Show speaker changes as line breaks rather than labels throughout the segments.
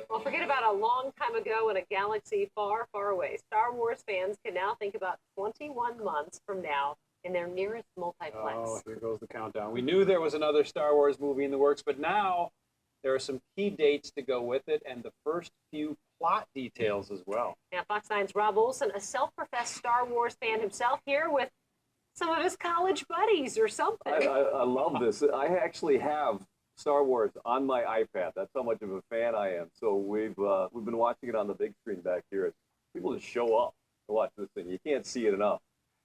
Well, forget about a long time ago in a galaxy far, far away. Star Wars fans can now think about 21 months from now in their nearest multiplex.
Oh, here goes the countdown. We knew there was another Star Wars movie in the works, but now there are some key dates to go with it and the first few plot details as well.
Now, Fox 9's Rob Olson, a self-professed Star Wars fan himself, here with some of his college buddies or something.
I love this. I actually have Star Wars on my iPad. That's how much of a fan I am. So we've been watching it on the big screen back here. People just show up to watch this thing. You can't see it enough.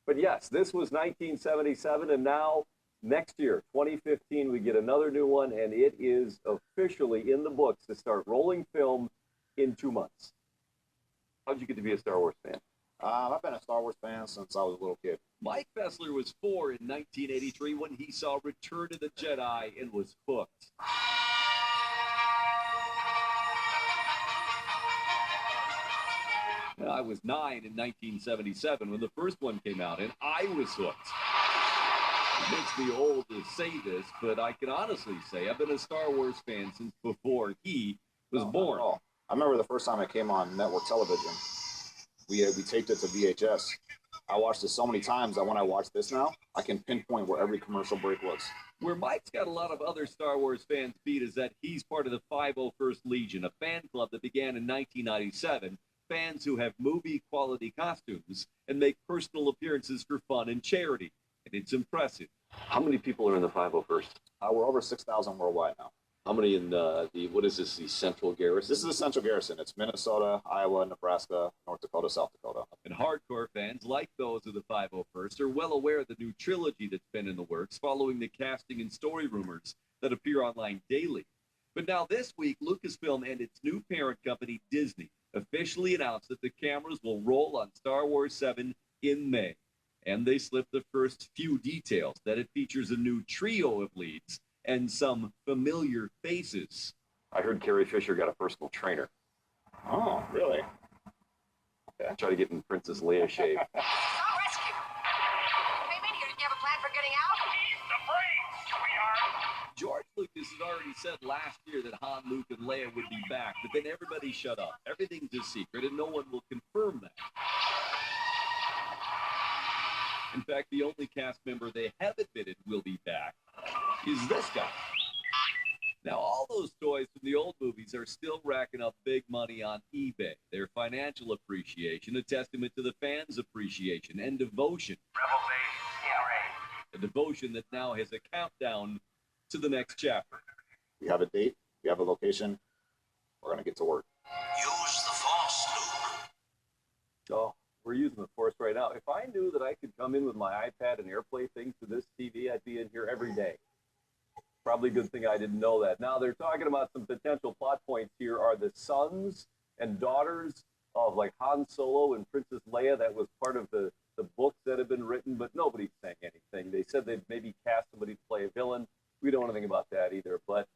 But yes, this was 1977, and now next year, 2015, we get another new one, and it is officially in the books to start rolling film in 2 months. How'd you get to be a Star Wars fan?
I've been a Star Wars fan since I was a little kid.
Mike Fessler was 4 in 1983 when he saw Return of the Jedi and was hooked. I was 9 in 1977 when the first one came out, and I was hooked. It makes me old to say this, but I can honestly say I've been a Star Wars fan since before he was born.
I remember the first time it came on network television. We taped it to VHS. I watched it so many times that when I watch this now, I can pinpoint where every commercial break was.
Where Mike's got a lot of other Star Wars fans beat is that he's part of the 501st Legion, a fan club that began in 1997. Fans who have movie-quality costumes and make personal appearances for fun and charity. And it's impressive.
How many people are in the 501st?
We're over 6,000 worldwide now.
How many in what is this, the Central Garrison?
This is the Central Garrison. It's Minnesota, Iowa, Nebraska, North Dakota, South Dakota.
And hardcore fans, like those of the 501st, are well aware of the new trilogy that's been in the works following the casting and story rumors that appear online daily. But now this week, Lucasfilm and its new parent company, Disney, officially announced that the cameras will roll on Star Wars 7 in May. And they slipped the first few details, that it features a new trio of leads and some familiar faces.
I heard Carrie Fisher got a personal trainer.
Oh, really?
Okay. Try to get in Princess Leia shape.
Rescue! Hey, Minnie, do you have a plan for getting out?
He's the brains, sweetheart.
George Lucas had already said last year that Han, Luke, and Leia would be back, but then everybody shut up. Everything's a secret, and no one will confirm that. In fact, the only cast member they have admitted will be back is this guy. Now, all those toys from the old movies are still racking up big money on eBay. Their financial appreciation, a testament to the fans' appreciation and devotion.
Rebel base in range.
A devotion that now has a countdown to the next chapter.
We have a date. We have a location. We're going to get to work.
Use the Force, Luke.
Oh, we're using the Force right now. If I knew that I could come in with my iPad and AirPlay things to this TV, I'd be in here every day. Probably a good thing I didn't know that. Now, they're talking about some potential plot points here are the sons and daughters of, like, Han Solo and Princess Leia. That was part of the books that have been written, but nobody's saying anything. They said they'd maybe cast somebody to play a villain. We don't know anything about that either. But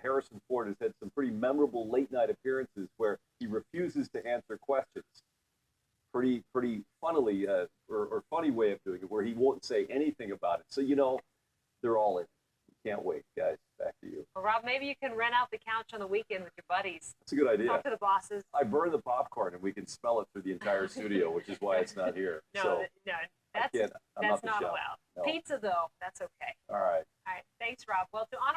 Harrison Ford has had some pretty memorable late-night appearances where he refuses to answer questions. Pretty funnily, or funny way of doing it, where he won't say anything about it. So, you know, they're all in. Can't wait, guys. Back to you.
Well, Rob, maybe you can rent out the couch on the weekend with your buddies.
That's a good idea.
Talk to the bosses.
I burn the popcorn, and we can smell it through the entire studio, which is why it's not here.
No, that's
I'm
not
the chef.
allowed.
No.
Pizza, though, that's okay.
All right.
All right. Thanks, Rob. Well, to honor